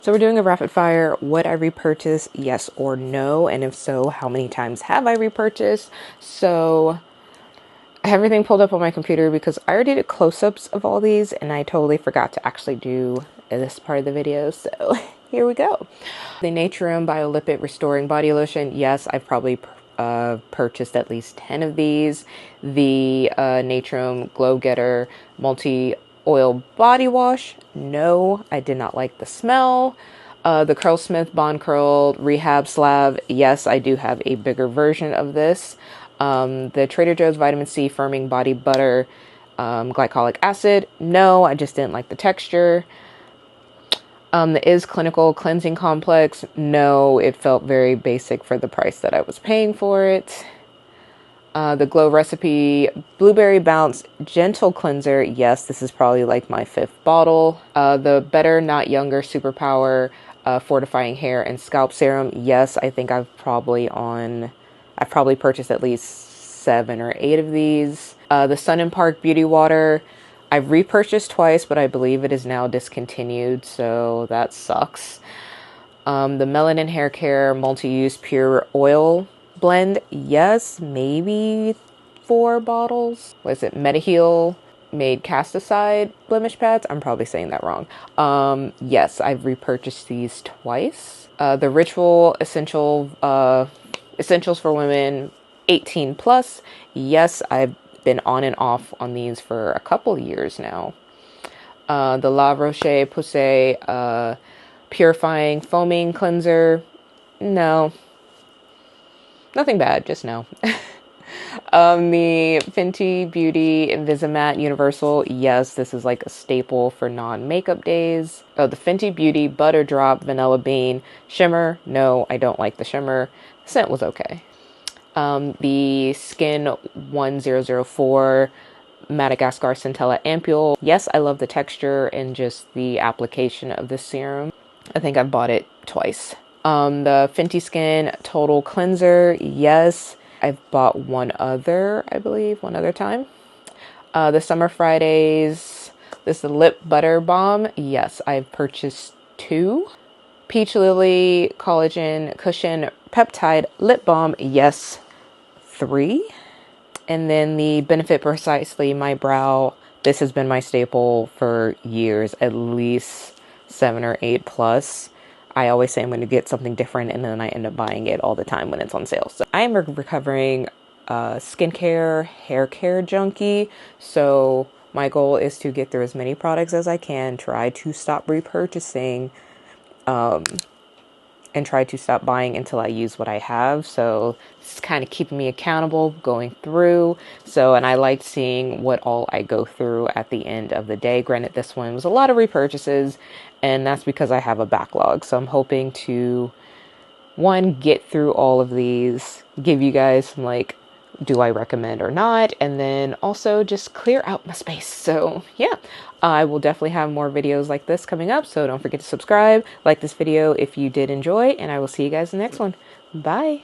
So we're doing a rapid fire. Would I repurchase? Yes or no? And if so, how many times have I repurchased? So I have everything pulled up on my computer because I already did close-ups of all these and I totally forgot to actually do this part of the video. So here we go. The Naturum Biolipid Restoring Body Lotion. Yes, I've probably purchased at least 10 of these. The Naturum Glow Getter Multi-Oil Body Wash. No, I did not like the smell. The Curlsmith Bond Curl Rehab Slab. Yes, I do have a bigger version of this. The Trader Joe's Vitamin C Firming Body Butter Glycolic Acid. No, I just didn't like the texture. The Is Clinical Cleansing Complex. No, it felt very basic for the price that I was paying for it. The Glow Recipe Blueberry Bounce Gentle Cleanser. Yes, this is probably like my 5th bottle. The Better Not Younger Superpower Fortifying Hair and Scalp Serum. Yes, I think I've probably purchased at least 7 or 8 of these. The Sun and Park Beauty Water. I've repurchased twice, but I believe it is now discontinued, so that sucks. The Melanin Hair Care Multi-Use Pure Oil Blend. Yes, maybe 4 bottles. What is it? Mediheal Made Cast-Aside Blemish Pads. I'm probably saying that wrong. Yes, I've repurchased these twice. The Ritual Essentials for Women 18 plus. Yes, I've been on and off on these for a couple years now. The La Roche-Posay Purifying Foaming Cleanser. No. Nothing bad, just no. The Fenty Beauty Invisimatte Universal. Yes, this is like a staple for non-makeup days. Oh, the Fenty Beauty Butter Drop Vanilla Bean Shimmer. No, I don't like the shimmer. The scent was okay. The Skin 1004 Madagascar Centella Ampule. Yes, I love the texture and just the application of this serum. I think I've bought it twice. The Fenty Skin Total Cleanser. Yes, I've bought one other time. The Summer Fridays. This is the Lip Butter Balm. Yes, I've purchased 2. Peach Lily Collagen Cushion Peptide Lip Balm. Yes, 3. And then the Benefit Precisely My Brow. This has been my staple for years, at least 7 or 8 plus. I always say I'm going to get something different and then I end up buying it all the time when it's on sale. So I am a recovering skincare, hair care junkie. So my goal is to get through as many products as I can, try to stop repurchasing, and try to stop buying until I use what I have. So this is kind of keeping me accountable going through. So, and I like seeing what all I go through at the end of the day. Granted, this one was a lot of repurchases and that's because I have a backlog. So I'm hoping to, one, get through all of these, give you guys some like, do I recommend or not? And then also just clear out my space. So yeah, I will definitely have more videos like this coming up. So don't forget to subscribe, like this video if you did enjoy, and I will see you guys in the next one. Bye.